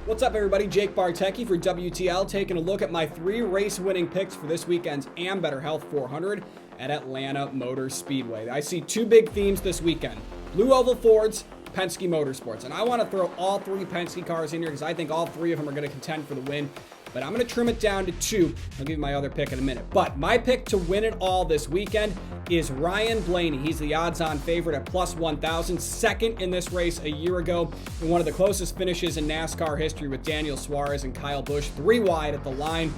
What's up, everybody? Jake Bartecki for WTL, taking a look at my 3 race-winning picks for this weekend's Ambetter Health 400 at Atlanta Motor Speedway. I see 2 big themes this weekend: Blue Oval Fords, Penske Motorsports. And I want to throw all 3 Penske cars in here because I think all 3 of them are going to contend for the win. But I'm going to trim it down to 2. I'll give you my other pick in a minute. But my pick to win it all this weekend is Ryan Blaney. He's the odds-on favorite at plus 1,000, second in this race a year ago, in one of the closest finishes in NASCAR history with Daniel Suarez and Kyle Busch, 3 wide at the line.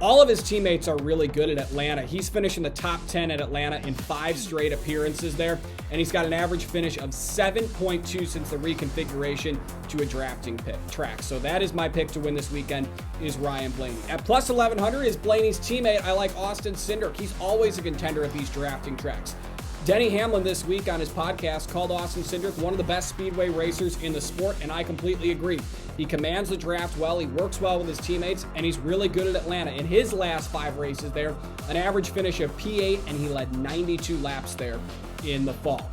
All of his teammates are really good at Atlanta. He's finishing the top 10 at Atlanta in 5 straight appearances there, and he's got an average finish of 7.2 since the reconfiguration to a drafting track. So that is my pick to win this weekend, is Ryan Blaney. At plus 1,100 is Blaney's teammate. I like Austin Cindric. He's always a contender at these drafting tracks. Denny Hamlin this week on his podcast called Austin Cindric one of the best speedway racers in the sport, and I completely agree. He commands the draft well, he works well with his teammates, and he's really good at Atlanta. In his last 5 races there, an average finish of P8, and he led 92 laps there in the fall.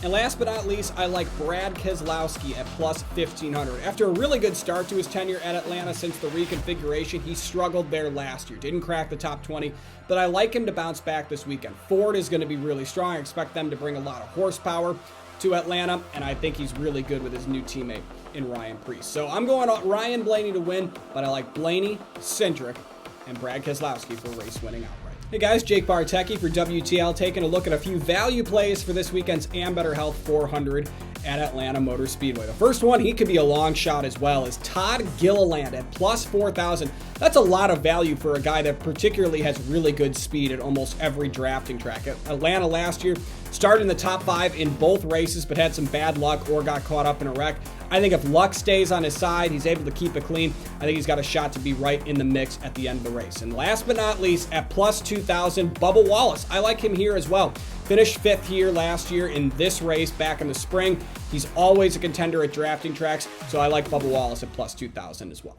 And last but not least, I like Brad Keselowski at plus 1,500. After a really good start to his tenure at Atlanta since the reconfiguration, he struggled there last year. Didn't crack the top 20, but I like him to bounce back this weekend. Ford is going to be really strong. I expect them to bring a lot of horsepower to Atlanta, and I think he's really good with his new teammate in Ryan Preece. So I'm going on Ryan Blaney to win, but I like Blaney, Cindric, and Brad Keselowski for race-winning outright. Hey guys, Jake Bartecki for WTL, taking a look at a few value plays for this weekend's Ambetter Health 400 at Atlanta Motor Speedway. The first one, he could be a long shot as well, is Todd Gilliland at plus 4,000. That's a lot of value for a guy that particularly has really good speed at almost every drafting track. At Atlanta last year, started in the top 5 in both races, but had some bad luck or got caught up in a wreck. I think if luck stays on his side, he's able to keep it clean, I think he's got a shot to be right in the mix at the end of the race. And last but not least, at plus 2,000, Bubba Wallace. I like him here as well. Finished 5th here last year in this race back in the spring. He's always a contender at drafting tracks, so I like Bubba Wallace at plus 2,000 as well.